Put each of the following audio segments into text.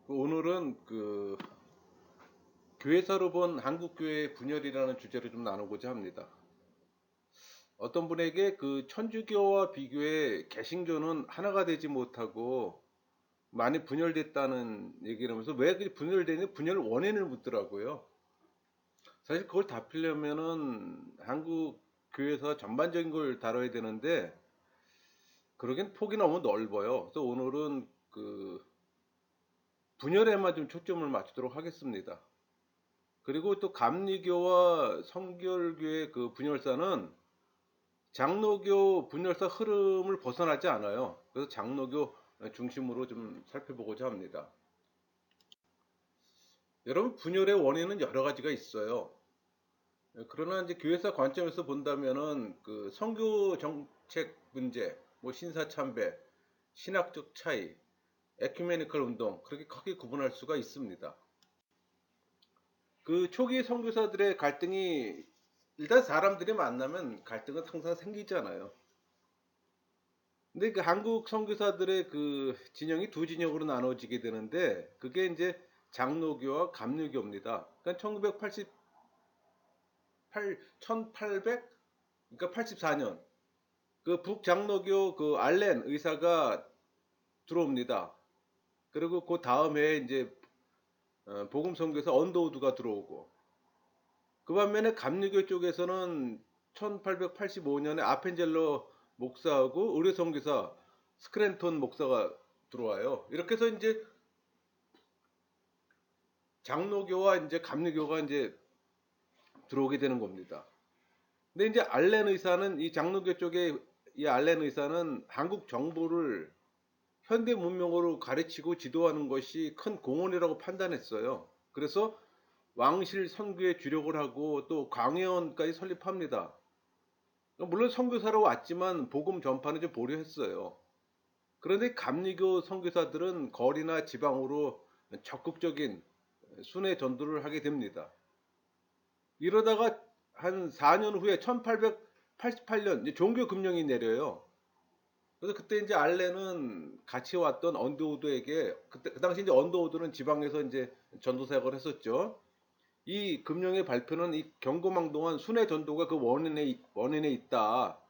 오늘은 교회사로 본 한국교회 분열이라는 주제를 좀 나누고자 합니다. 어떤 분에게 천주교와 비교해 개신교는 하나가 되지 못하고 많이 분열됐다는 얘기를 하면서 왜 분열되냐 분열 원인을 묻더라고요. 사실 그걸 답하려면은 한국 교회사 전반적인 걸 다뤄야 되는데 그러긴 폭이 너무 넓어요. 그래서 오늘은 분열에만 좀 초점을 맞추도록 하겠습니다. 그리고 또 감리교와 성결교의 분열사는 장로교 분열사 흐름을 벗어나지 않아요. 그래서 장로교 중심으로 좀 살펴보고자 합니다. 여러분, 분열의 원인은 여러 가지가 있어요. 그러나 이제 교회사 관점에서 본다면은 선교 정책 문제, 뭐 신사참배, 신학적 차이, 에큐메니컬 운동 그렇게 크게 구분할 수가 있습니다. 초기 선교사들의 갈등이 일단 사람들이 만나면 갈등은 항상 생기잖아요. 근데 한국 선교사들의 진영이 두 진영으로 나눠지게 되는데 그게 이제 장로교와 감리교입니다. 그러니까 1800 그러니까 84년 북장로교 알렌 의사가 들어옵니다. 그리고 그 다음에 이제 복음 선교사 언더우드가 들어오고 그 반면에 감리교 쪽에서는 1885년에 아펜젤로 목사하고 의료 선교사 스크랜톤 목사가 들어와요. 이렇게 해서 이제 장로교와 이제 감리교가 이제 들어오게 되는 겁니다. 근데 이제 알렌 의사는 이 장로교 쪽에 이 알렌 의사는 한국 정부를 현대 문명으로 가르치고 지도하는 것이 큰 공헌이라고 판단했어요. 그래서 왕실 선교에 주력을 하고 또 광해원까지 설립합니다. 물론 선교사로 왔지만 복음 전파는 좀 보류했어요. 그런데 감리교 선교사들은 거리나 지방으로 적극적인 순회 전도를 하게 됩니다. 이러다가 한 4년 후에 1888년 종교 금령이 내려요. 그래서 그때 이제 알렌은 같이 왔던 언더우드에게 그 당시 이제 언더우드는 지방에서 이제 전도 사역을 했었죠. 이 금령의 발표는 이 경고망동한 순회 전도가 그 원인에 있다.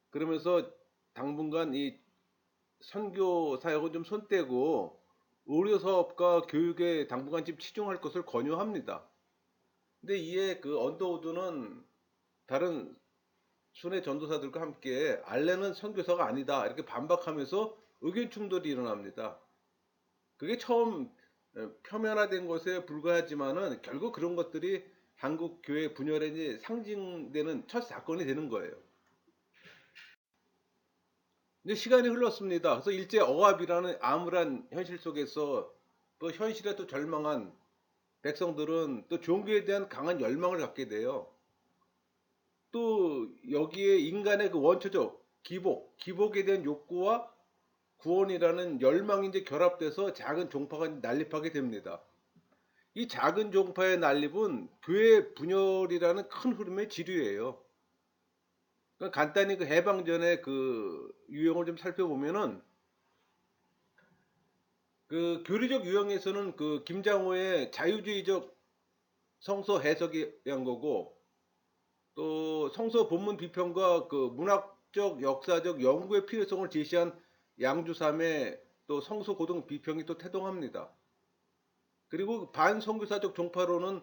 그러면서 당분간 이 선교 사역은 좀 손떼고 의료 사업과 교육에 당분간 좀 치중할 것을 권유합니다. 근데 이에 언더우드는 다른 순회 전도사들과 함께 알렌은 선교사가 아니다 이렇게 반박하면서 의견 충돌이 일어납니다. 그게 처음 표면화된 것에 불과하지만은 결국 그런 것들이 한국 교회 분열의 상징되는 첫 사건이 되는 거예요. 근데 시간이 흘렀습니다. 그래서 일제 억압이라는 암울한 현실 속에서 또 현실에 또 절망한 백성들은 또 종교에 대한 강한 열망을 갖게 돼요. 또 여기에 인간의 원초적 기복에 대한 욕구와 구원이라는 열망이 이제 결합돼서 작은 종파가 난립하게 됩니다. 이 작은 종파의 난립은 교회 분열이라는 큰 흐름의 지류예요. 그러니까 간단히 해방 전의 유형을 좀 살펴보면은 교리적 유형에서는 김장호의 자유주의적 성서 해석이 한 거고 또 성서 본문 비평과 문학적 역사적 연구의 필요성을 제시한 양주삼의 또 성서 고등 비평이 또 태동합니다. 그리고 반선교사적 종파로는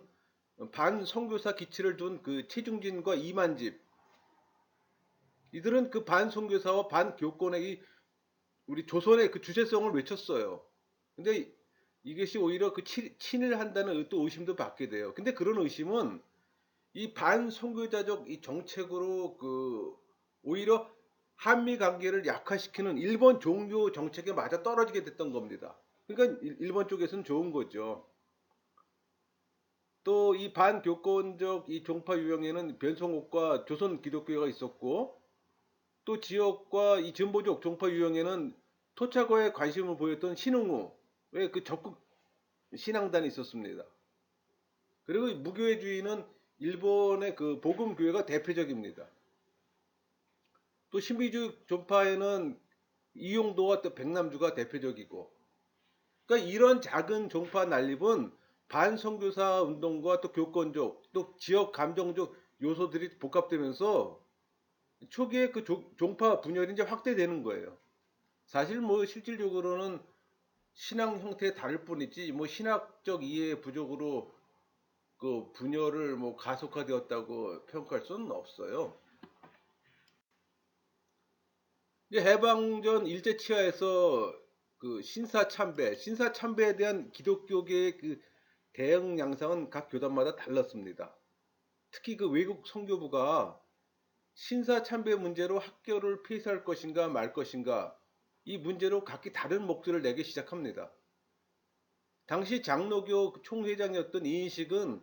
반선교사 기치를 둔 최중진과 이만집 이들은 반선교사와 반교권의 우리 조선의 주체성을 외쳤어요. 근데 이것이 오히려 친일 한다는 또 의심도 받게 돼요. 근데 그런 의심은 이 반선교자적 이 정책으로 오히려 한미 관계를 약화시키는 일본 종교 정책에 맞아 떨어지게 됐던 겁니다. 그러니까 일본 쪽에서는 좋은 거죠. 또 이 반교권적 이 종파 유형에는 변성옥과 조선 기독교가 있었고 또 지역과 이 진보적 종파 유형에는 토착어에 관심을 보였던 신흥우의 적극 신앙단이 있었습니다. 그리고 무교회주의는 일본의 복음교회가 대표적입니다. 또 신비주의 종파에는 이용도와 또 백남주가 대표적이고 그러니까 이런 작은 종파 난립은 반선교사 운동과 또 교권적 또 지역 감정적 요소들이 복합되면서 초기에 그 종파 분열이 이제 확대되는 거예요. 사실 뭐 실질적으로는 신앙 형태에 다를 뿐이지 뭐 신학적 이해 부족으로 그 분열을 뭐 가속화되었다고 평가할 수는 없어요. 이제 해방전 일제 치하에서 그 신사참배에 대한 기독교계의 그 대응 양상은 각 교단마다 달랐습니다. 특히 그 외국 선교부가 신사참배 문제로 학교를 폐쇄할 것인가 말 것인가 이 문제로 각기 다른 목소리를 내기 시작합니다. 당시 장로교 총회장이었던 이인식은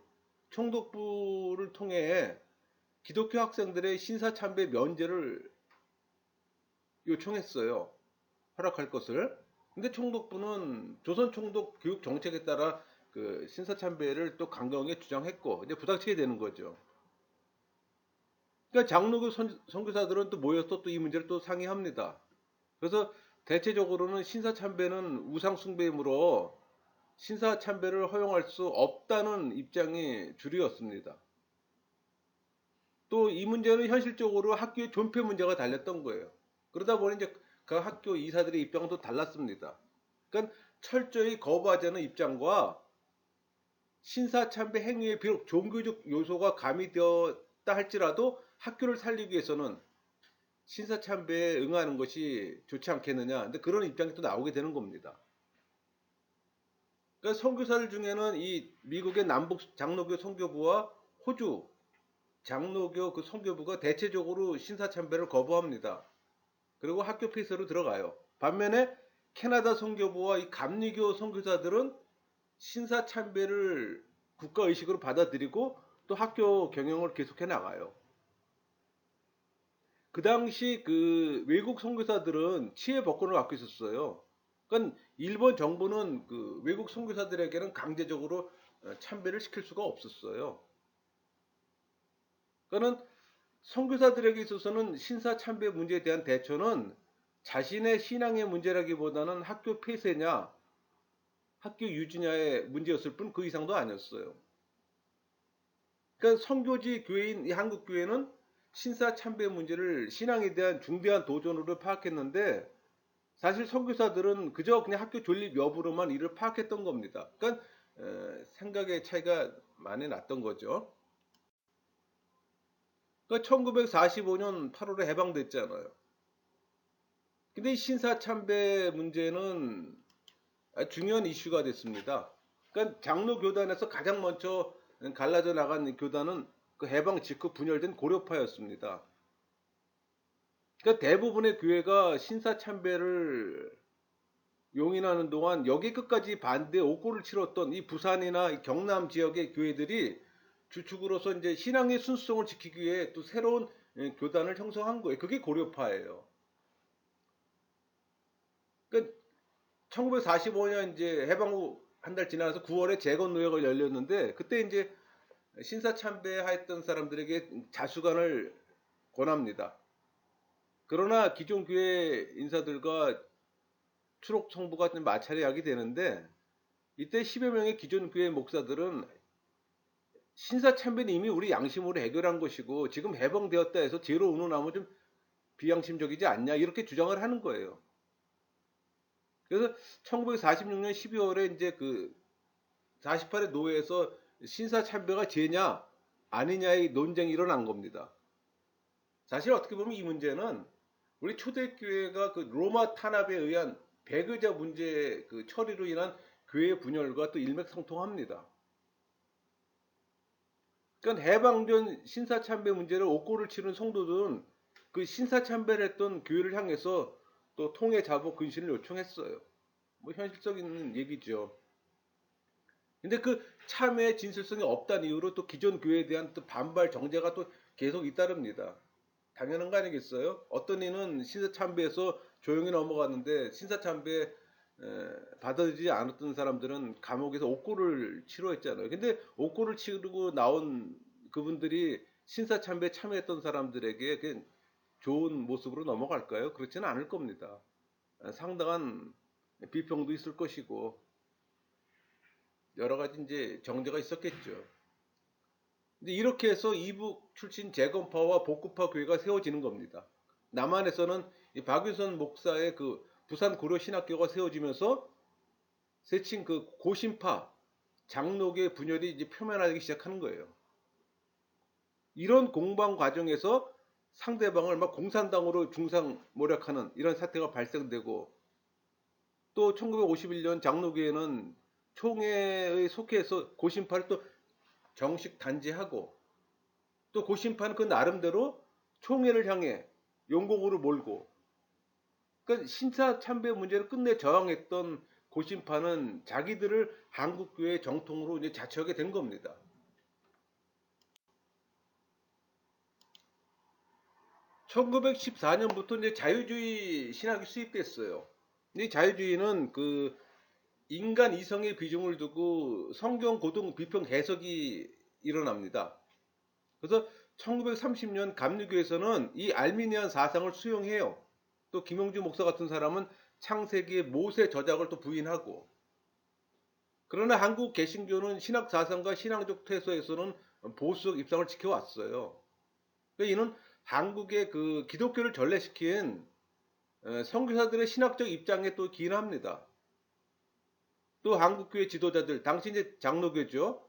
총독부를 통해 기독교 학생들의 신사참배 면제를 요청했어요. 허락할 것을. 근데 총독부는 조선 총독 교육 정책에 따라 그 신사참배를 또 강경하게 주장했고 이제 부닥치게 되는 거죠. 그러니까 장로교 선교사들은 또 모여서 또 이 문제를 또 상의합니다. 그래서 대체적으로는 신사참배는 우상숭배이므로 신사참배를 허용할 수 없다는 입장이 주류였습니다. 또 이 문제는 현실적으로 학교의 존폐 문제가 달렸던 거예요. 그러다 보니 이제 그 학교 이사들의 입장도 달랐습니다. 그러니까 철저히 거부하자는 입장과 신사참배 행위에 비록 종교적 요소가 가미되었다 할지라도 학교를 살리기 위해서는 신사참배에 응하는 것이 좋지 않겠느냐. 근데 그런 입장이 또 나오게 되는 겁니다. 그러니까 선교사들 중에는 이 미국의 남북 장로교 선교부와 호주 장로교 그 선교부가 대체적으로 신사참배를 거부합니다. 그리고 학교 폐쇄로 들어가요. 반면에 캐나다 선교부와 이 감리교 선교사들은 신사참배를 국가의식으로 받아들이고 또 학교 경영을 계속해 나가요. 그 당시 그 외국 선교사들은 치해 법권을 갖고 있었어요. 그러니까 일본 정부는 그 외국 선교사들에게는 강제적으로 참배를 시킬 수가 없었어요. 그러니까 선교사들에게 있어서는 신사참배 문제에 대한 대처는 자신의 신앙의 문제라기보다는 학교 폐쇄냐, 학교 유지냐의 문제였을 뿐 그 이상도 아니었어요. 그러니까 선교지 교회인 이 한국 교회는 신사참배 문제를 신앙에 대한 중대한 도전으로 파악했는데 사실 선교사들은 그저 그냥 학교 존립 여부로만 이를 파악했던 겁니다. 그러니까 생각의 차이가 많이 났던 거죠. 그러니까 1945년 8월에 해방됐잖아요. 근데 이 신사참배 문제는 중요한 이슈가 됐습니다. 그러니까 장로 교단에서 가장 먼저 갈라져 나간 교단은 그 해방 직후 분열된 고려파였습니다. 그러니까 대부분의 교회가 신사참배를 용인하는 동안 여기 끝까지 반대 옥고를 치렀던 이 부산이나 이 경남 지역의 교회들이 주축으로서 이제 신앙의 순수성을 지키기 위해 또 새로운 교단을 형성한 거예요. 그게 고려파예요. 그러니까 1945년 이제 해방 후 한 달 지나서 9월에 재건 노회가 열렸는데 그때 이제 신사참배했던 사람들에게 자수관을 권합니다. 그러나 기존 교회 인사들과 추록 정부가 마찰이 되는데 이때 10여 명의 기존 교회 목사들은 신사참배는 이미 우리 양심으로 해결한 것이고 지금 해방되었다 해서 죄로 운운하면 좀 비양심적이지 않냐 이렇게 주장을 하는 거예요. 그래서 1946년 12월에 이제 그 48회 노회에서 신사참배가 죄냐 아니냐의 논쟁이 일어난 겁니다. 사실 어떻게 보면 이 문제는 우리 초대교회가 그 로마 탄압에 의한 배교자 문제 그 처리로 인한 교회 분열과 또 일맥상통합니다. 그러니까 해방전 신사참배 문제를 옥고를 치른 성도들은 그 신사참배를 했던 교회를 향해서 또 통해 자복 근신을 요청했어요. 뭐 현실적인 얘기죠. 근데 그 참회의 진실성이 없다는 이유로 또 기존 교회에 대한 또 반발 정제가 또 계속 잇따릅니다. 당연한 거 아니겠어요? 어떤 이는 신사참배에서 조용히 넘어갔는데 신사참배 받아들이지 않았던 사람들은 감옥에서 옥고를 치러했잖아요. 근데 옥고를 치르고 나온 그분들이 신사참배에 참여했던 사람들에게 좋은 모습으로 넘어갈까요? 그렇지는 않을 겁니다. 상당한 비평도 있을 것이고 여러 가지 이제 정제가 있었겠죠. 근데 이렇게 해서 이북 출신 재건파와 복구파 교회가 세워지는 겁니다. 남한에서는 이 박유선 목사의 그 부산 고려 신학교가 세워지면서 세칭 그 고신파 장로교의 분열이 이제 표면화되기 시작하는 거예요. 이런 공방 과정에서 상대방을 막 공산당으로 중상모략하는 이런 사태가 발생되고, 또 1951년 장로교회는 총회의 속해서 고신파를 또 정식 단죄하고, 또 고신파는 그 나름대로 총회를 향해 용공으로 몰고, 그러니까 신사 참배 문제를 끝내 저항했던 고신파는 자기들을 한국교회 정통으로 이제 자처하게 된 겁니다. 1914년부터 이제 자유주의 신학이 수입됐어요. 이 자유주의는 그 인간 이성의 비중을 두고 성경 고등 비평 해석이 일어납니다. 그래서 1930년 감리교에서는 이 알미니안 사상을 수용해요. 또 김용주 목사 같은 사람은 창세기의 모세 저작을 또 부인하고, 그러나 한국 개신교는 신학 사상과 신앙적 태도에서는 보수적 입장을 지켜왔어요. 그러니까 이는 한국의 그 기독교를 전래시킨 선교사들의 신학적 입장에 또 기인합니다. 또 한국교회 지도자들, 당시 이제 장로교죠.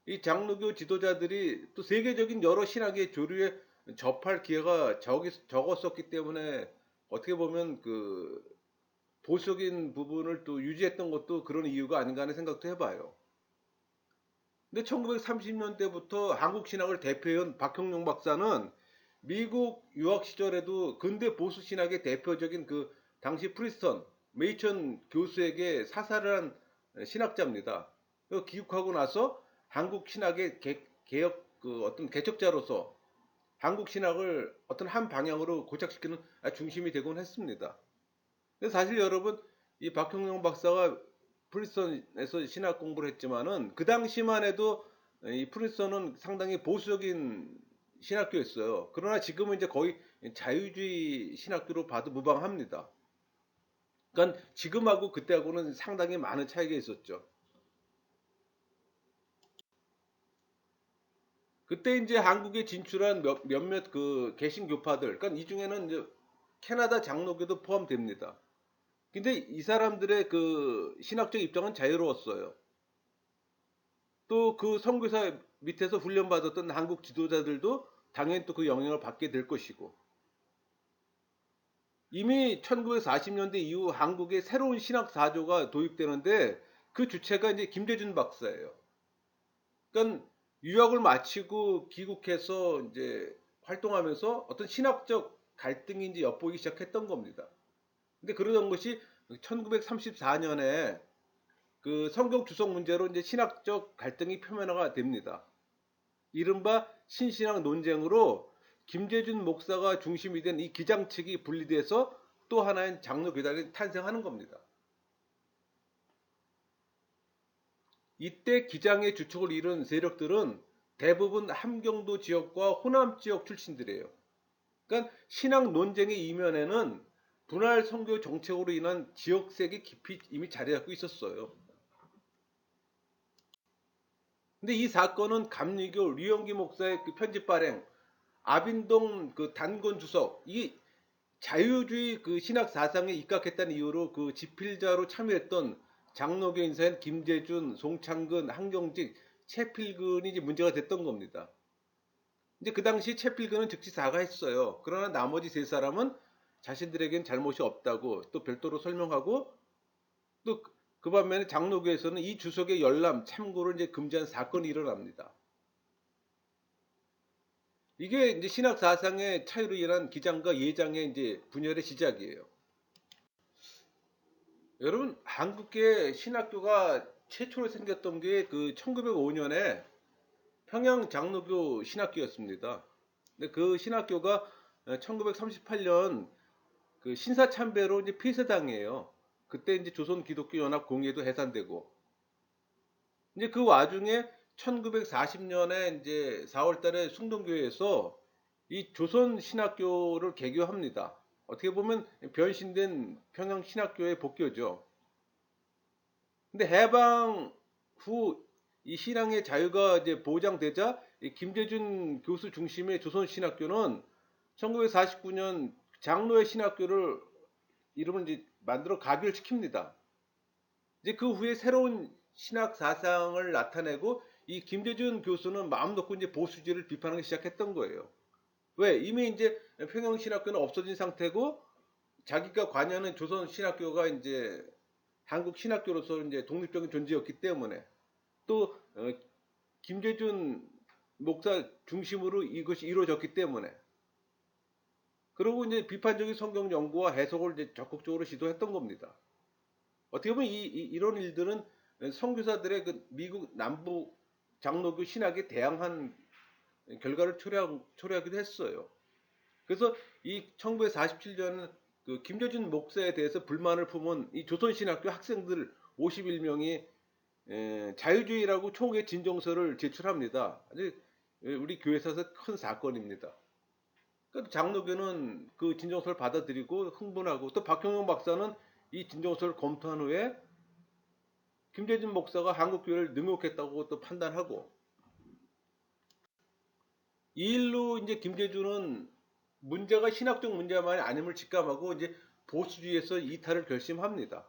이 장로교 지도자들이 또 세계적인 여러 신학의 조류에 접할 기회가 적었었기 때문에 어떻게 보면 그 보수적인 부분을 또 유지했던 것도 그런 이유가 아닌가 하는 생각도 해봐요. 근데 1930년대부터 한국 신학을 대표해온 박형룡 박사는 미국 유학 시절에도 근대 보수 신학의 대표적인 그 당시 프리스턴 메이천 교수에게 사사를 한 신학자입니다. 귀국하고 나서 한국 신학의 개혁 그 어떤 개척자로서 한국 신학을 어떤 한 방향으로 고착시키는 중심이 되곤 했습니다. 근데 사실 여러분, 이 박형룡 박사가 프린스턴에서 신학 공부를 했지만은 그 당시만 해도 이 프린스턴은 상당히 보수적인 신학교였어요. 그러나 지금은 이제 거의 자유주의 신학교로 봐도 무방합니다. 그러니까 지금하고 그때하고는 상당히 많은 차이가 있었죠. 그때 이제 한국에 진출한 몇몇 그 개신교파들, 그러니까 이 중에는 이제 캐나다 장로교도 포함됩니다. 근데 이 사람들의 그 신학적 입장은 자유로웠어요. 또 그 선교사 밑에서 훈련받았던 한국 지도자들도 당연히 또 그 영향을 받게 될 것이고, 이미 1940년대 이후 한국에 새로운 신학 사조가 도입되는데 그 주체가 이제 김대중 박사예요. 그러니까 유학을 마치고 귀국해서 이제 활동하면서 어떤 신학적 갈등이 이제 엿보이기 시작했던 겁니다. 근데 그러던 것이 1934년에 그 성경 주석 문제로 이제 신학적 갈등이 표면화가 됩니다. 이른바 신신학 논쟁으로 김재준 목사가 중심이 된 이 기장 측이 분리돼서 또 하나의 장로 교단이 탄생하는 겁니다. 이때 기장의 주축을 이룬 세력들은 대부분 함경도 지역과 호남 지역 출신들이에요. 그러니까 신학 논쟁의 이면에는 분할 선교 정책으로 인한 지역색이 깊이 이미 자리 잡고 있었어요. 근데 이 사건은 감리교 류영기 목사의 그 편집 발행, 아빈동 그 단권 주석, 이 자유주의 그 신학 사상에 입각했다는 이유로 그 집필자로 참여했던 장로교 인사인 김재준, 송창근, 한경직, 최필근이 이제 문제가 됐던 겁니다. 이제 그 당시 최필근은 즉시 사과했어요. 그러나 나머지 세 사람은 자신들에겐 잘못이 없다고 또 별도로 설명하고, 또 그 반면에 장로교에서는 이 주석의 열람, 참고를 이제 금지한 사건이 일어납니다. 이게 이제 신학 사상의 차이로 인한 기장과 예장의 이제 분열의 시작이에요. 여러분, 한국계 신학교가 최초로 생겼던 게 그 1905년에 평양 장로교 신학교였습니다. 근데 그 신학교가 1938년 그 신사참배로 이제 폐쇄당해요. 그때 이제 조선 기독교 연합 공회도 해산되고, 이제 그 와중에 1940년에 이제 4월달에 숭동교회에서 이 조선 신학교를 개교합니다. 어떻게 보면 변신된 평양 신학교의 복교죠. 근데 해방 후 이 신앙의 자유가 이제 보장되자 이 김대중 교수 중심의 조선신학교는 1949년 장로의 신학교를 이름을 이제 만들어 가결시킵니다. 이제 그 후에 새로운 신학 사상을 나타내고 이 김대중 교수는 마음 놓고 이제 보수주의를 비판하기 시작했던 거예요. 왜? 이미 이제 평양신학교는 없어진 상태고 자기가 관여하는 조선신학교가 이제 한국 신학교로서 이제 독립적인 존재였기 때문에 또 김대중 목사 중심으로 이것이 이루어졌기 때문에 그리고 이제 비판적인 성경 연구와 해석을 이제 적극적으로 시도했던 겁니다. 어떻게 보면 이런 일들은 선교사들의 그 미국 남부 장로교 신학에 대항한 결과를 초래하기도 했어요. 그래서 이 1947년 그 김대중 목사에 대해서 불만을 품은 이 조선신학교 학생들 51명이 자유주의라고 총회 진정서를 제출합니다. 우리 교회에서 큰 사건입니다. 그러니까 장로교는 그 진정서를 받아들이고 흥분하고 또 박형용 박사는 이 진정서를 검토한 후에 김대중 목사가 한국교회를 능욕했다고 또 판단하고 이 일로 이제 김대중은 문제가 신학적 문제만이 아님을 직감하고 이제 보수주의에서 이탈을 결심합니다.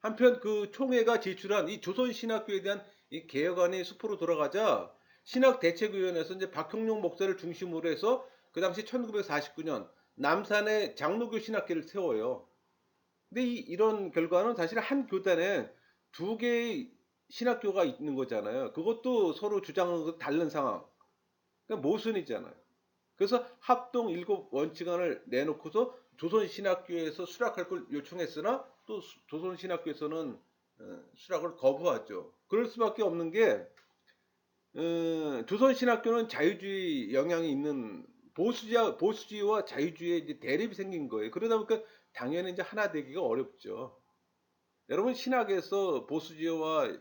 한편 그 총회가 제출한 이 조선신학교에 대한 이 개혁안이 수포로 돌아가자 신학대책위원회에서 이제 박형룡 목사를 중심으로 해서 그 당시 1949년 남산에 장로교 신학교를 세워요. 근데 이런 결과는 사실 한 교단에 두 개의 신학교가 있는 거잖아요. 그것도 서로 주장은 다른 상황. 그러니까 모순이잖아요. 그래서 합동 7원칙안을 내놓고서 조선신학교에서 수락할 걸 요청했으나 또 조선신학교에서는 수락을 거부하죠. 그럴 수밖에 없는 게 조선신학교는 자유주의 영향이 있는 보수주의와 자유주의의 이제 대립이 생긴 거예요. 그러다 보니까 당연히 이제 하나 되기가 어렵죠. 여러분 신학에서 보수주의와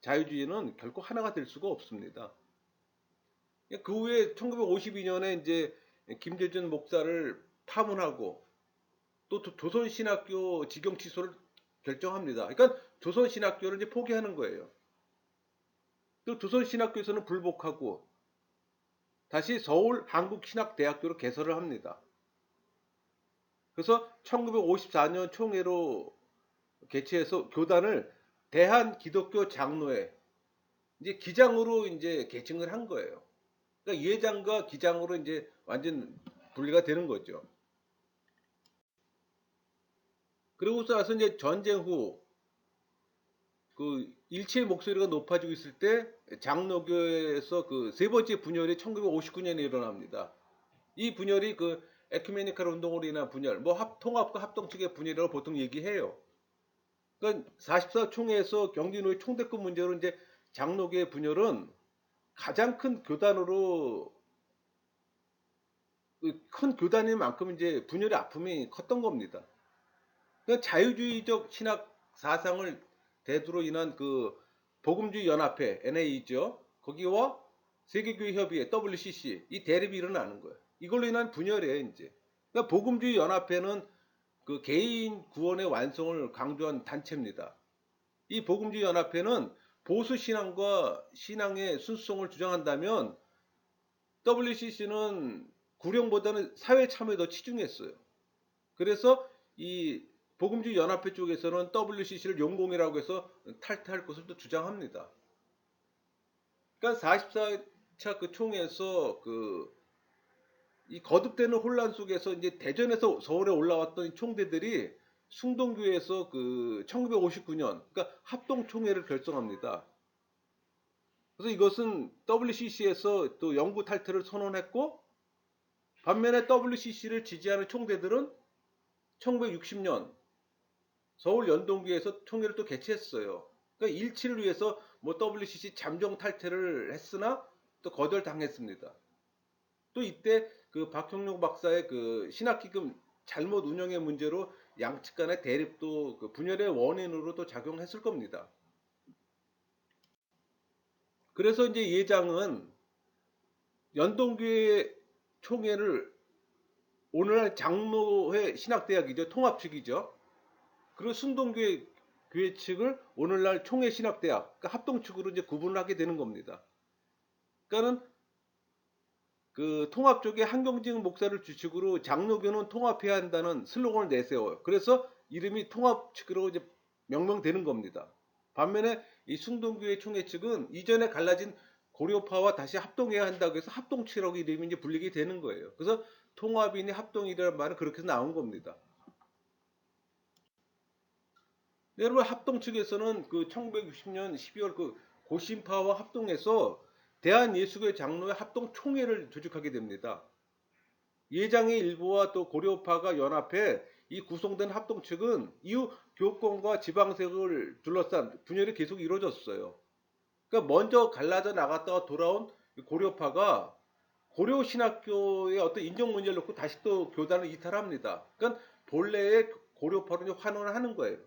자유주의는 결코 하나가 될 수가 없습니다. 그 후에 1952년에 이제 김대중 목사를 파문하고 또 조선신학교 직영 취소를 결정합니다. 그러니까 조선신학교를 이제 포기하는 거예요. 또 조선신학교에서는 불복하고 다시 서울 한국신학대학교로 개설을 합니다. 그래서 1954년 총회로 개최해서 교단을 대한기독교 장로회 이제 기장으로 이제 계층을 한 거예요. 그러니까 예장과 기장으로 이제 완전 분리가 되는 거죠. 그러고서 나서 이제 전쟁 후 그 일체의 목소리가 높아지고 있을 때 장로교에서 그 세 번째 분열이 1959년에 일어납니다. 이 분열이 그 에큐메니칼 운동으로 인한 분열, 뭐 통합과 합동 측의 분열이라고 보통 얘기해요. 그러니까 44 총회에서 경기노예 총대권 문제로 이제 장로교의 분열은 가장 큰 교단으로 큰 교단인 만큼 이제 분열의 아픔이 컸던 겁니다. 그러니까 자유주의적 신학 사상을 대두로 인한 그 복음주의 연합회 NA죠. 거기와 세계교회 협의회 WCC 이 대립이 일어나는 거예요. 이걸로 인한 분열이에요, 이제. 그러니까 복음주의 연합회는 그 개인 구원의 완성을 강조한 단체입니다. 이 복음주의 연합회는 보수 신앙과 신앙의 순수성을 주장한다면 WCC는 구령보다는 사회 참여에 더 치중했어요. 그래서 이 복음주의 연합회 쪽에서는 WCC를 용공이라고 해서 탈퇴할 것을 또 주장합니다. 그러니까 44차 그 총회에서 이 거듭되는 혼란 속에서 이제 대전에서 서울에 올라왔던 총대들이 숭동교에서 그 1959년 그러니까 합동 총회를 결성합니다. 그래서 이것은 WCC에서 또 영구 탈퇴를 선언했고 반면에 WCC를 지지하는 총대들은 1960년 서울 연동구에서 총회를 또 개최했어요. 그러니까 일치를 위해서 뭐 WCC 잠정 탈퇴를 했으나 또 거절당했습니다. 또 이때 그 박형룡 박사의 그 신학기금 잘못 운영의 문제로 양측 간의 대립도 그 분열의 원인으로 또 작용했을 겁니다. 그래서 이제 예장은 연동교회 총회를 오늘날 장로회 신학대학이죠. 통합 측이죠. 그리고 순동교회 교회 측을 오늘날 총회신학대학, 그러니까 합동 측으로 이제 구분을 하게 되는 겁니다. 그러니까는 그 통합 쪽에 한경직 목사를 주축으로 장로교는 통합해야 한다는 슬로건을 내세워요. 그래서 이름이 통합 측으로 이제 명명되는 겁니다. 반면에 이 숭동교회 총회 측은 이전에 갈라진 고려파와 다시 합동해야 한다고 해서 합동측이라고 이름이 이제 불리게 되는 거예요. 그래서 통합이니 합동이라는 말은 그렇게 해서 나온 겁니다. 여러분 합동 측에서는 그 1960년 12월 그 고신파와 합동해서 대한예수교회 장로회 합동 총회를 조직하게 됩니다. 예장의 일부와 또 고려파가 연합해 이 구성된 합동 측은 이후 교권과 지방색을 둘러싼 분열이 계속 이루어졌어요. 그러니까 먼저 갈라져 나갔다가 돌아온 고려파가 고려신학교의 어떤 인정 문제를 놓고 다시 또 교단을 이탈합니다. 그러니까 본래의 고려파로 환원을 하는 거예요.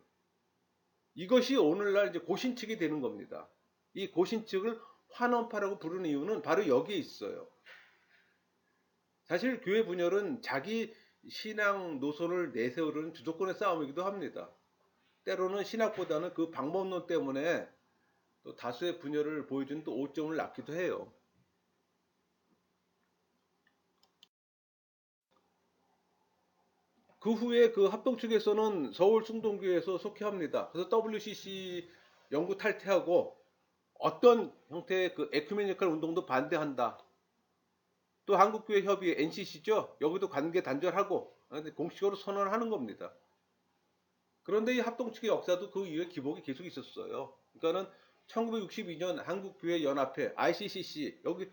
이것이 오늘날 이제 고신측이 되는 겁니다. 이 고신측을 환원파라고 부르는 이유는 바로 여기에 있어요. 사실 교회 분열은 자기 신앙 노선을 내세우려는 주도권의 싸움이기도 합니다. 때로는 신학보다는 그 방법론 때문에 또 다수의 분열을 보여주는 또 오점을 낳기도 해요. 그 후에 그 합동 측에서는 서울 숭동교회에서 속회합니다. 그래서 WCC 영구 탈퇴하고 어떤 형태의 그 에큐메니컬 운동도 반대한다. 또 한국교회 협의회 NCC죠. 여기도 관계 단절하고 공식적으로 선언하는 겁니다. 그런데 이 합동 측의 역사도 그 이후에 기복이 계속 있었어요. 그러니까는 1962년 한국교회 연합회 ICCC 여기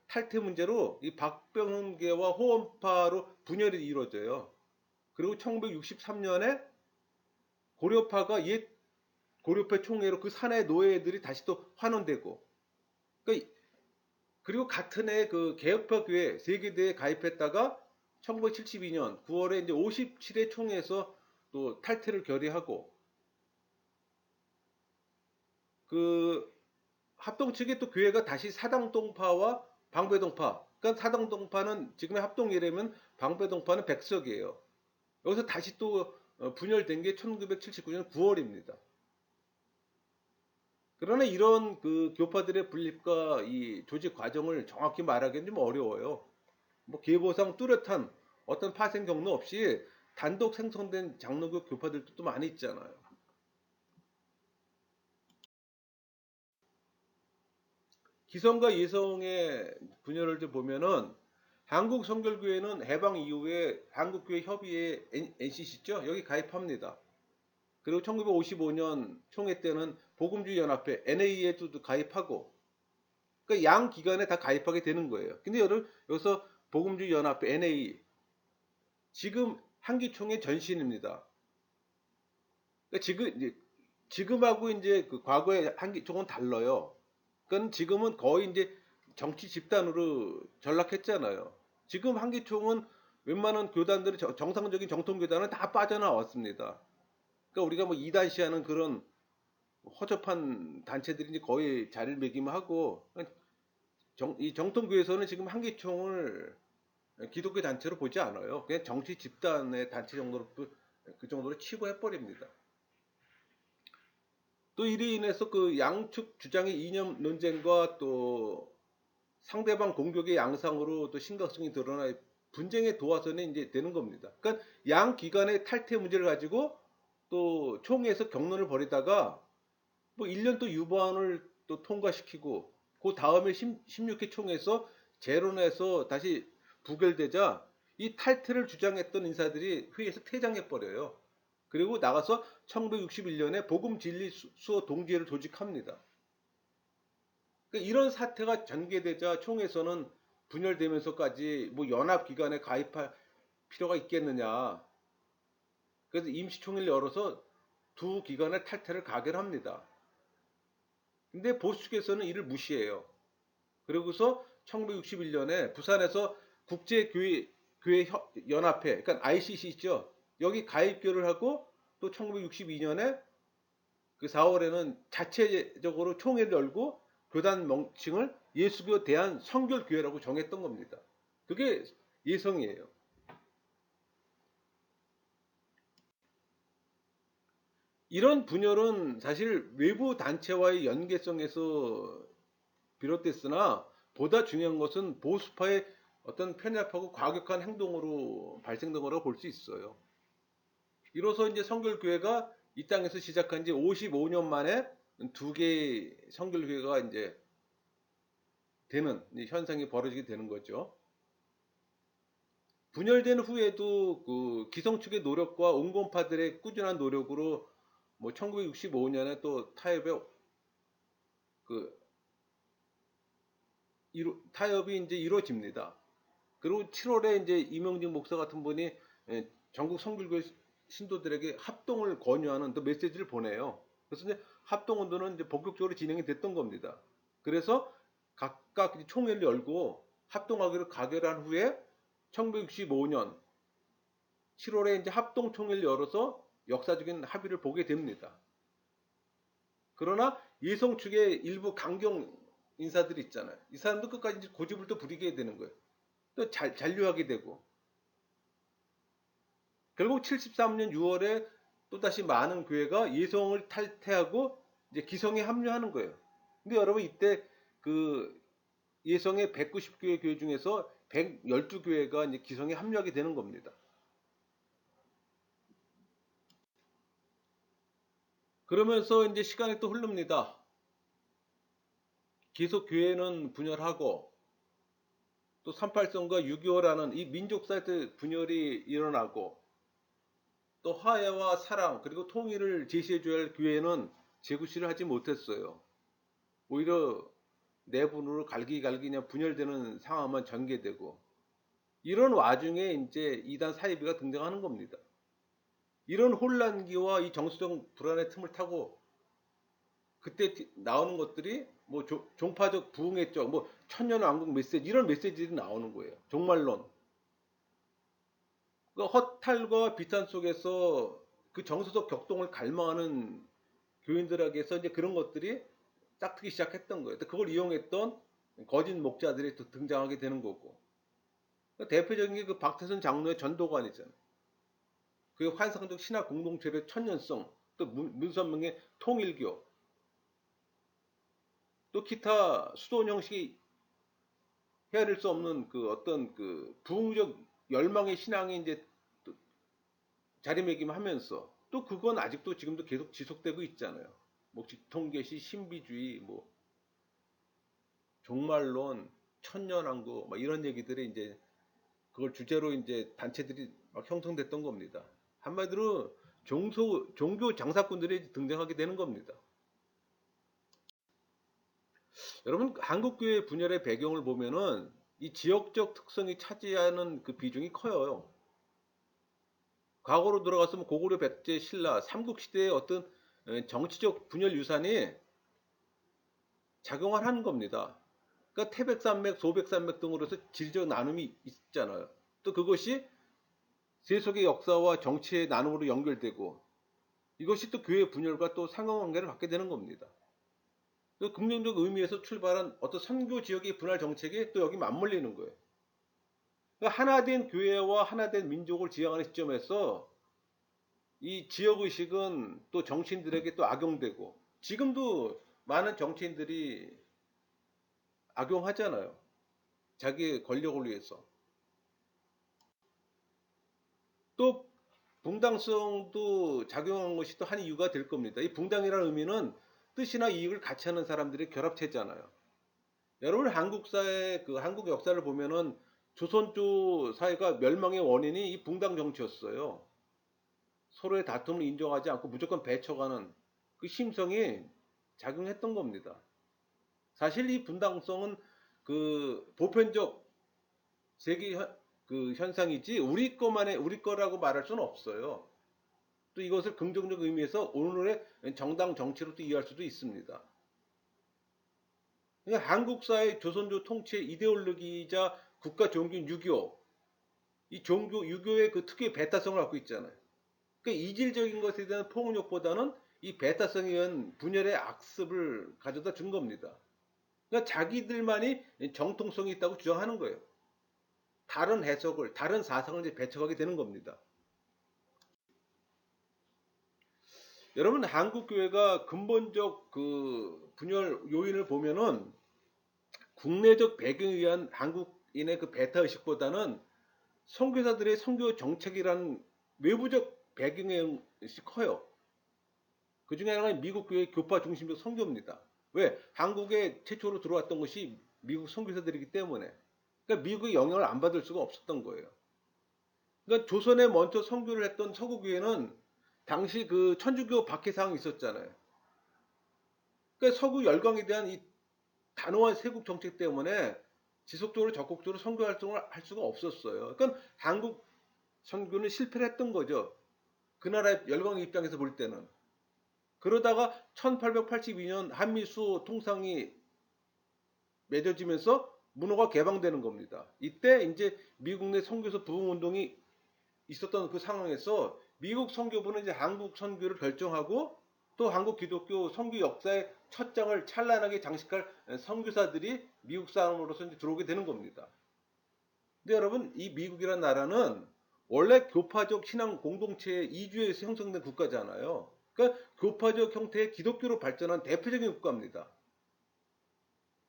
탈퇴 문제로 이 박병훈계와 호원파로 분열이 이루어져요. 그리고 1963년에 고려파가 옛 고려파 총회로 그 산하의 노예들이 다시 또 환원되고, 그러니까 그리고 같은 해 그 개혁파 교회 세계대에 가입했다가 1972년 9월에 이제 57회 총회에서 또 탈퇴를 결의하고, 그 합동 측에 또 교회가 다시 사당동파와 방배동파, 그러니까 사당동파는 지금의 합동이라면 방배동파는 백석이에요. 여기서 다시 또 분열된 게 1979년 9월입니다. 그러나 이런 그 교파들의 분립과 이 조직 과정을 정확히 말하기는 좀 어려워요. 뭐 계보상 뚜렷한 어떤 파생 경로 없이 단독 생성된 장로교 교파들도 또 많이 있잖아요. 기성과 예성의 분열을 좀 보면은 한국 성결교회는 해방 이후에 한국교회 협의회 NCC죠. 여기 가입합니다. 그리고 1955년 총회 때는 복음주의 연합회 NA에도 가입하고, 그러니까 양 기관에 다 가입하게 되는 거예요. 근데 여기서 복음주의 연합회 NA 지금 한기총의 전신입니다. 그러니까 지금하고 이제 그 과거의 한기총은 달라요. 그건 지금은 거의 이제 정치 집단으로 전락했잖아요. 지금 한기총은 웬만한 교단들이 정상적인 정통 교단은 다 빠져나왔습니다. 그러니까 우리가 뭐 이단시하는 그런 허접한 단체들이 이제 거의 자리를 매김하고, 이 정통교에서는 지금 한기총을 기독교 단체로 보지 않아요. 그냥 정치 집단의 단체 정도로 그 정도로 치부해 버립니다. 또 이로 인해서 그 양측 주장의 이념 논쟁과 또 상대방 공격의 양상으로 또 심각성이 드러나 분쟁의 도화선이 이제 되는 겁니다. 그러니까 양 기관의 탈퇴 문제를 가지고 또 총회에서 격론을 벌이다가 뭐 1년 또 유보안을 또 통과시키고 그 다음에 16회 총회에서 재론해서 다시 부결되자 이 탈퇴를 주장했던 인사들이 회의에서 퇴장해 버려요. 그리고 나가서 1961년에 복음 진리 수호 동지회를 조직합니다. 그러니까 이런 사태가 전개되자 총회에서는 분열되면서까지 뭐 연합 기관에 가입할 필요가 있겠느냐. 그래서 임시총회를 열어서 두 기관의 탈퇴를 가결합니다. 근데 보수 측에서는 이를 무시해요. 그러고서 1961년에 부산에서 국제교회 연합회, 그러니까 ICC 있죠. 여기 가입교를 하고 또 1962년에 그 4월에는 자체적으로 총회를 열고 교단 명칭을 예수교 대한 성결교회라고 정했던 겁니다. 그게 예성이에요. 이런 분열은 사실 외부 단체와의 연계성에서 비롯됐으나 보다 중요한 것은 보수파의 어떤 편협하고 과격한 행동으로 발생된 거라고 볼 수 있어요. 이로써 이제 성결교회가 이 땅에서 시작한 지 55년 만에 두 개의 성결교회가 이제 되는 현상이 벌어지게 되는 거죠. 분열된 후에도 그 기성축의 노력과 온건파들의 꾸준한 노력으로 뭐 1965년에 또 타협이 이제 이루어집니다. 그리고 7월에 이제 이명진 목사 같은 분이 전국 성결교회 신도들에게 합동을 권유하는 또 메시지를 보내요. 그래서 이제 합동운동은 이제 본격적으로 진행이 됐던 겁니다. 그래서 각각 총회를 열고 합동하기로 가결한 후에 1965년 7월에 이제 합동 총회를 열어서 역사적인 합의를 보게 됩니다. 그러나 예성 측의 일부 강경 인사들이 있잖아요. 이 사람도 끝까지 고집을 또 부리게 되는 거예요. 또 잔류하게 되고 결국 73년 6월에 또다시 많은 교회가 예성을 탈퇴하고 이제 기성에 합류하는 거예요. 근데 여러분 이때 그 예성의 190교회 교회 중에서 112교회가 이제 기성에 합류하게 되는 겁니다. 그러면서 이제 시간이 또 흐릅니다. 계속 교회는 분열하고 또 38선과 6.25라는 이 민족사회의 분열이 일어나고 또 화해와 사랑 그리고 통일을 제시해줘야 할 교회는 재구실을 하지 못했어요. 오히려 내분으로 갈기갈기 그냥 분열되는 상황만 전개되고 이런 와중에 이제 이단 사이비가 등장하는 겁니다. 이런 혼란기와 이 정서적 불안의 틈을 타고 그때 나오는 것들이 뭐 종파적 부흥의 적, 뭐 천년왕국 메시지 이런 메시지들이 나오는 거예요. 종말론. 그 허탈과 비탄 속에서 그 정서적 격동을 갈망하는 교인들에게서 이제 그런 것들이 짝트기 시작했던 거예요. 그걸 이용했던 거짓 목자들이 또 등장하게 되는 거고. 대표적인 게 그 박태선 장로의 전도관이잖아요. 그 환상적 신학 공동체의 천년성, 또 문선명의 통일교, 또 기타 수도원 형식이 헤아릴 수 없는 그 어떤 그 부흥적 열망의 신앙이 이제 또 자리매김하면서 또 그건 아직도 지금도 계속 지속되고 있잖아요. 뭐 직통계시, 신비주의, 뭐 종말론, 천년왕국, 뭐 이런 얘기들이 이제 그걸 주제로 이제 단체들이 막 형성됐던 겁니다. 한마디로 종교 장사꾼들이 등장하게 되는 겁니다. 여러분 한국교회 분열의 배경을 보면은 이 지역적 특성이 차지하는 그 비중이 커요. 과거로 들어갔으면 고구려, 백제, 신라, 삼국시대의 어떤 정치적 분열 유산이 작용을 하는 겁니다. 그러니까 태백산맥, 소백산맥 등으로 해서 질적 나눔이 있잖아요. 또 그것이 세속의 역사와 정치의 나눔으로 연결되고 이것이 또 교회 분열과 또 상관관계를 갖게 되는 겁니다. 또 긍정적 의미에서 출발한 어떤 선교 지역의 분할 정책이 또 여기 맞물리는 거예요. 그러니까 하나된 교회와 하나된 민족을 지향하는 시점에서 이 지역의식은 또 정치인들에게 또 악용되고 지금도 많은 정치인들이 악용하잖아요. 자기의 권력을 위해서. 또 붕당성도 작용한 것이 또 한 이유가 될 겁니다. 이 붕당이라는 의미는 뜻이나 이익을 같이 하는 사람들의 결합체잖아요. 여러분 한국 사회 그 한국 역사를 보면은 조선조 사회가 멸망의 원인이 이 붕당 정치였어요. 서로의 다툼을 인정하지 않고 무조건 배척하는 그 심성이 작용했던 겁니다. 사실 이 분당성은 그 보편적 세계 그 현상이지 우리 거라고 말할 수는 없어요. 또 이것을 긍정적 의미에서 오늘의 정당 정치로 또 이해할 수도 있습니다. 그러니까 한국 사회 조선조 통치 이데올로기이자 국가 종교인 유교, 이 종교 유교의 그 특유의 배타성을 갖고 있잖아요. 그러니까 이질적인 것에 대한 폭력보다는 이 배타성에 의한 분열의 악습을 가져다 준 겁니다. 그러니까 자기들만이 정통성이 있다고 주장하는 거예요. 다른 해석을, 다른 사상을 이제 배척하게 되는 겁니다. 여러분 한국 교회가 근본적 그 분열 요인을 보면은 국내적 배경에 의한 한국인의 그 배타 의식보다는 선교사들의 선교 정책이라는 외부적 배경에 의식이 커요. 그 중에 하나가 미국 교회 교파 중심적 선교입니다. 왜? 한국에 최초로 들어왔던 것이 미국 선교사들이기 때문에. 그러니까 미국의 영향을 안 받을 수가 없었던 거예요. 그러니까 조선에 먼저 선교를 했던 서구 교회는 당시 그 천주교 박해상이 있었잖아요. 그러니까 서구 열강에 대한 이 단호한 세국 정책 때문에 지속적으로 적극적으로 선교 활동을 할 수가 없었어요. 그러니까 한국 선교는 실패를 했던 거죠. 그 나라의 열강의 입장에서 볼 때는. 그러다가 1882년 한미수 통상이 맺어지면서 문호가 개방되는 겁니다. 이때 이제 미국 내 선교사 부흥 운동이 있었던 그 상황에서 미국 선교부는 이제 한국 선교를 결정하고 또 한국 기독교 선교 역사의 첫 장을 찬란하게 장식할 선교사들이 미국 사람으로서 이제 들어오게 되는 겁니다. 근데 여러분 이 미국이라는 나라는 원래 교파적 신앙 공동체의 이주에서 형성된 국가잖아요. 그러니까 교파적 형태의 기독교로 발전한 대표적인 국가입니다.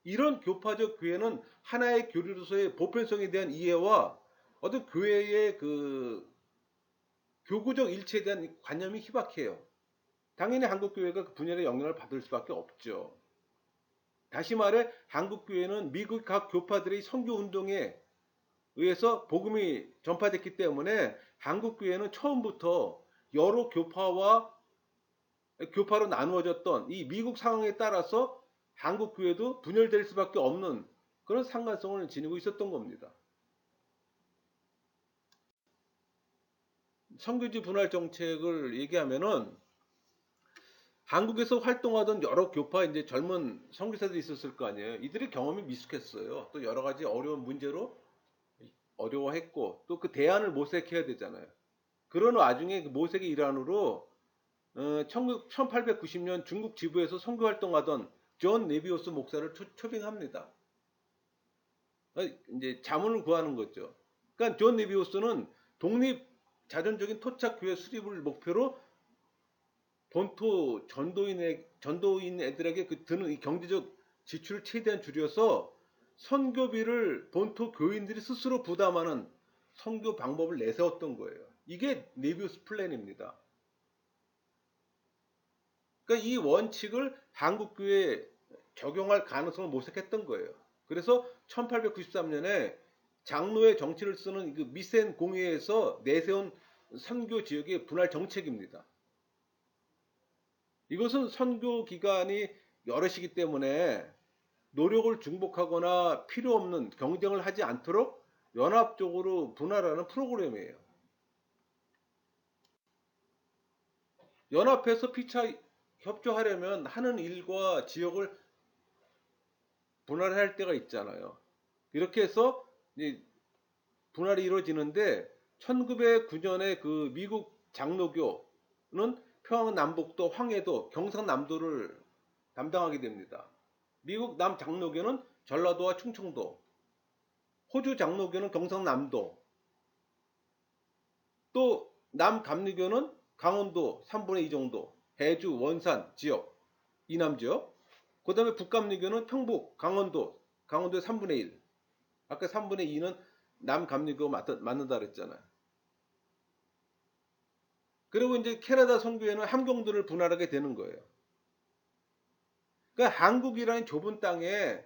이런 교파적 교회는 하나의 교리로서의 보편성에 대한 이해와 어떤 교회의 그 교구적 일체에 대한 관념이 희박해요. 당연히 한국교회가 그 분열의 영향을 받을 수밖에 없죠. 다시 말해 한국교회는 미국 각 교파들의 선교운동에 의해서 복음이 전파됐기 때문에 한국교회는 처음부터 여러 교파로 나누어졌던 이 미국 상황에 따라서 한국교회도 분열될 수밖에 없는 그런 상관성을 지니고 있었던 겁니다. 선교지 분할 정책을 얘기하면은 한국에서 활동하던 여러 교파 이제 젊은 선교사들이 있었을 거 아니에요. 이들의 경험이 미숙했어요. 또 여러 가지 어려운 문제로 어려워했고 또 그 대안을 모색해야 되잖아요. 그런 와중에 그 모색의 일환으로 1890년 중국 지부에서 선교 활동하던 존 네비오스 목사를 초빙합니다. 이제 자문을 구하는 거죠. 그러니까 존 네비오스는 독립 자존적인 토착 교회 수립을 목표로 본토 전도인 애들에게 그 드는 이 경제적 지출을 최대한 줄여서 선교비를 본토 교인들이 스스로 부담하는 선교 방법을 내세웠던 거예요. 이게 네비우스 플랜입니다. 그러니까 이 원칙을 한국교회에 적용할 가능성을 모색했던 거예요. 그래서 1893년에 장로의 정치를 쓰는 그 미센 공회에서 내세운 선교 지역의 분할 정책입니다. 이것은 선교 기간이 여럿이기 때문에 노력을 중복하거나 필요 없는 경쟁을 하지 않도록 연합적으로 분할하는 프로그램이에요. 연합해서 피차 협조하려면 하는 일과 지역을 분할할 때가 있잖아요. 이렇게 해서 분할이 이루어지는데 1909년에 그 미국 장로교는 평안남북도, 황해도, 경상남도를 담당하게 됩니다. 미국 남장로교는 전라도와 충청도, 호주 장로교는 경상남도, 또 남감리교는 강원도 3분의 2 정도, 해주, 원산 지역, 이남 지역, 그 다음에 북감리교는 평북, 강원도의 3분의 1. 아까 3분의 2는 남감리교 맞는다 그랬잖아요. 그리고 이제 캐나다 선교회는 함경도를 분할하게 되는 거예요. 그러니까 한국이라는 좁은 땅에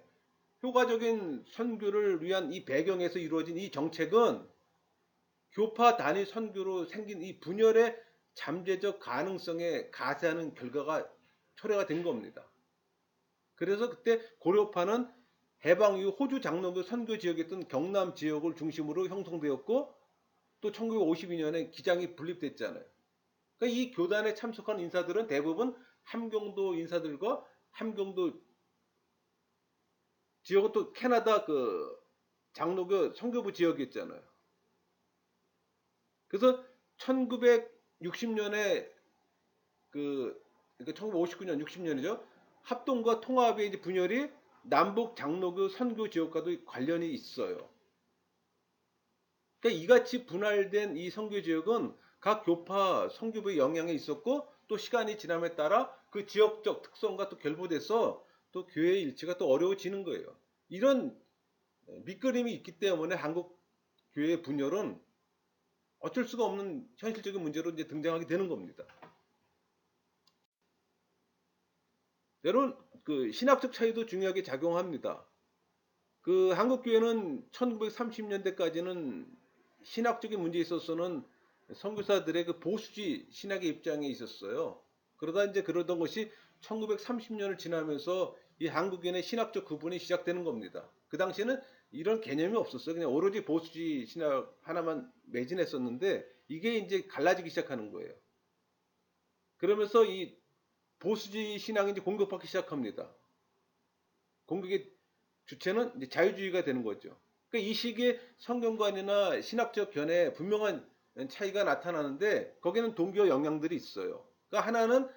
효과적인 선교를 위한 이 배경에서 이루어진 이 정책은 교파 단위 선교로 생긴 이 분열의 잠재적 가능성에 가세하는 결과가 초래가 된 겁니다. 그래서 그때 고려파는 해방 이후 호주 장로교 선교 지역이었던 경남 지역을 중심으로 형성되었고 또 1952년에 기장이 분립됐잖아요. 그러니까 이 교단에 참석한 인사들은 대부분 함경도 인사들과 함경도 지역은 또 캐나다 그 장로교 선교부 지역이었잖아요. 그래서 1960년에 그러니까 1959년 60년이죠. 합동과 통합의 이제 분열이 남북 장로교 선교 지역과도 관련이 있어요. 그러니까 이같이 분할된 이 선교 지역은 각 교파 선교부의 영향이 있었고 또 시간이 지남에 따라 그 지역적 특성과 또 결부돼서 또 교회의 일치가 또 어려워지는 거예요. 이런 밑그림이 있기 때문에 한국 교회의 분열은 어쩔 수가 없는 현실적인 문제로 이제 등장하게 되는 겁니다. 여러분, 그 신학적 차이도 중요하게 작용합니다. 그 한국 교회는 1930년대까지는 신학적인 문제에 있어서는 선교사들의 그 보수주의 신학의 입장에 있었어요. 그러다 이제 그러던 것이 1930년을 지나면서 이 한국인의 신학적 구분이 시작되는 겁니다. 그 당시에는 이런 개념이 없었어요. 그냥 오로지 보수주의 신학 하나만 매진했었는데 이게 이제 갈라지기 시작하는 거예요. 그러면서 이 보수주의 신앙이 이제 공격받기 시작합니다. 공격의 주체는 이제 자유주의가 되는 거죠. 그러니까 이 시기에 성경관이나 신학적 견해에 분명한 차이가 나타나는데 거기는 동기와 영향들이 있어요. 그러니까 하나는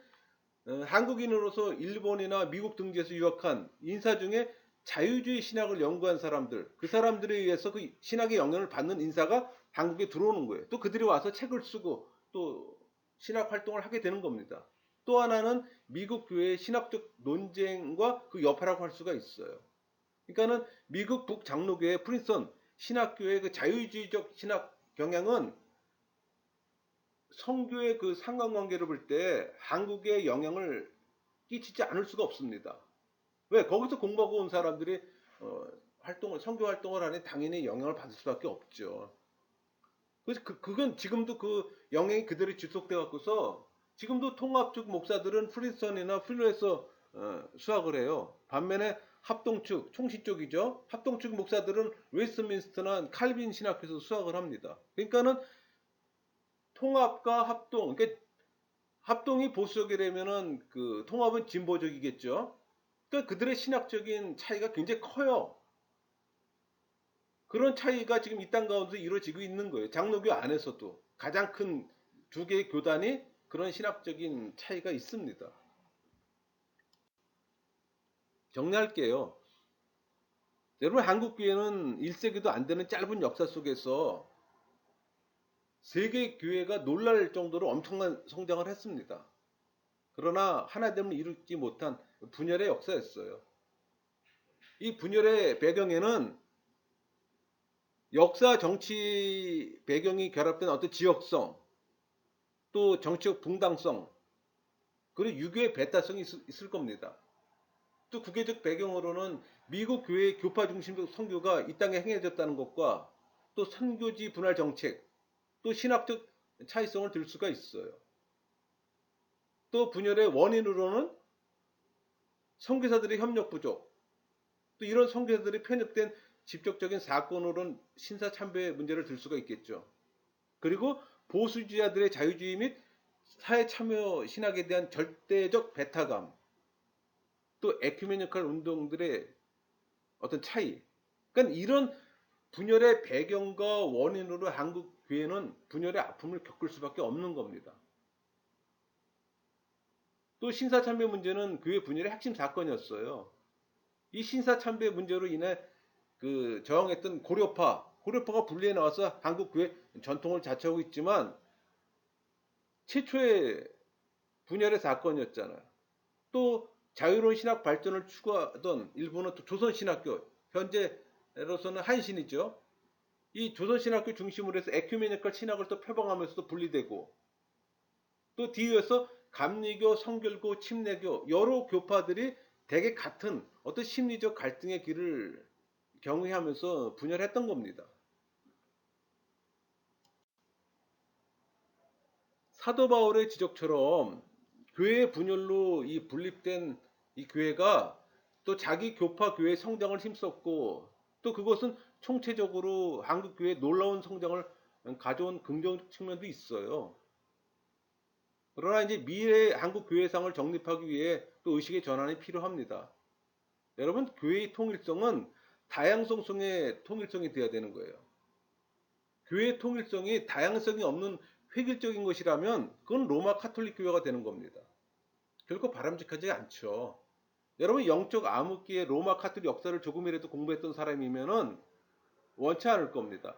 한국인으로서 일본이나 미국 등지에서 유학한 인사 중에 자유주의 신학을 연구한 사람들, 그 사람들에 의해서 그 신학의 영향을 받는 인사가 한국에 들어오는 거예요. 또 그들이 와서 책을 쓰고 또 신학 활동을 하게 되는 겁니다. 또 하나는 미국 교회의 신학적 논쟁과 그 여파라고 할 수가 있어요. 그러니까는 미국 북장로교회 프린스턴 신학교의 그 자유주의적 신학 경향은 성교의 그 상관관계를 볼 때 한국에 영향을 끼치지 않을 수가 없습니다. 왜? 거기서 공부하고 온 사람들이 성교 활동을 하니 당연히 영향을 받을 수밖에 없죠. 그래서 그건 지금도 그 영향이 그대로 지속돼 갖고서 지금도 통합 쪽 목사들은 프린스턴이나 필로에서 수학을 해요. 반면에 합동 측, 총시 쪽이죠. 합동 측 목사들은 웨스트민스터나 칼빈 신학교에서 수학을 합니다. 그러니까는 통합과 합동, 그러니까 합동이 보수적이라면은 그 통합은 진보적이겠죠. 그러니까 그들의 신학적인 차이가 굉장히 커요. 그런 차이가 지금 이 땅 가운데 이루어지고 있는 거예요. 장로교 안에서도 가장 큰 두 개의 교단이 그런 신학적인 차이가 있습니다. 정리할게요. 여러분 한국교회는 1세기도 안 되는 짧은 역사 속에서 세계 교회가 놀랄 정도로 엄청난 성장을 했습니다. 그러나 하나됨을 이루지 못한 분열의 역사였어요. 이 분열의 배경에는 역사 정치 배경이 결합된 어떤 지역성, 또 정치적 붕당성, 그리고 유교의 배타성이 있을 겁니다. 또 국계적 배경으로는 미국 교회의 교파 중심적 선교가 이 땅에 행해졌다는 것과 또 선교지 분할 정책, 또 신학적 차이성을 들 수가 있어요. 또 분열의 원인으로는 선교사들의 협력 부족, 또 이런 선교사들이 편입된 직접적인 사건으로는 신사 참배 문제를 들 수가 있겠죠. 그리고 보수주의자들의 자유주의 및 사회 참여 신학에 대한 절대적 배타감, 또 에큐메니컬 운동들의 어떤 차이. 그러니까 이런 분열의 배경과 원인으로 한국 교회는 분열의 아픔을 겪을 수밖에 없는 겁니다. 또 신사참배 문제는 교회 분열의 핵심 사건이었어요. 이 신사참배 문제로 인해 그 저항했던 고려파가 분리해 나와서 한국 교회 전통을 자처하고 있지만 최초의 분열의 사건이었잖아요. 또 자유로운 신학 발전을 추구하던 일부는 또 조선신학교, 현재로서는 한신이죠. 이 조선신학교 중심으로 해서 에큐메니컬 신학을 또 표방하면서도 분리되고 또 뒤에서 감리교, 성결교, 침례교 여러 교파들이 대개 같은 어떤 심리적 갈등의 길을 경유하면서 분열했던 겁니다. 사도 바울의 지적처럼 교회의 분열로 이 분립된 이 교회가 또 자기 교파 교회 성장을 힘썼고 또 그것은 총체적으로 한국 교회의 놀라운 성장을 가져온 긍정 측면도 있어요. 그러나 이제 미래의 한국 교회상을 정립하기 위해 또 의식의 전환이 필요합니다. 여러분, 교회의 통일성은 다양성 속의 통일성이 되어야 되는 거예요. 교회의 통일성이 다양성이 없는 획일적인 것이라면 그건 로마 카톨릭 교회가 되는 겁니다. 결코 바람직하지 않죠. 여러분 영적 암흑기의 로마 카톨릭 역사를 조금이라도 공부했던 사람이면은 원치 않을 겁니다.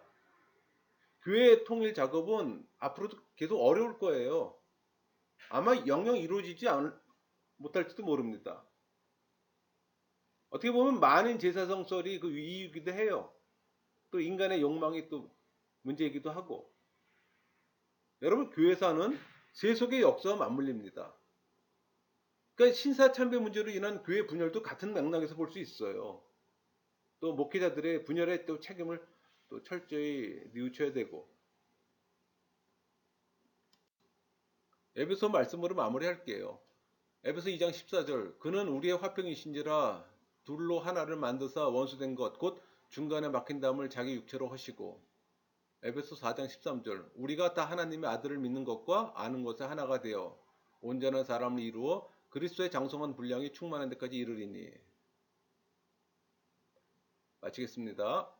교회의 통일 작업은 앞으로도 계속 어려울 거예요. 아마 영영 이루어지지 못할지도 모릅니다. 어떻게 보면 만인 제사성설이 그 이유이기도 해요. 또 인간의 욕망이 또 문제이기도 하고. 여러분, 교회사는 세속의 역사와 맞물립니다. 그러니까 신사참배 문제로 인한 교회 분열도 같은 맥락에서 볼 수 있어요. 또 목회자들의 분열에 또 책임을 또 철저히 뉘우쳐야 되고. 에베소 말씀으로 마무리할게요. 에베소 2장 14절, 그는 우리의 화평이신지라 둘로 하나를 만드사 원수된 것 곧 중간에 막힌 담을 자기 육체로 하시고. 에베소 4장 13절, 우리가 다 하나님의 아들을 믿는 것과 아는 것에 하나가 되어 온전한 사람을 이루어 그리스도의 장성한 분량이 충만한 데까지 이르리니. 마치겠습니다.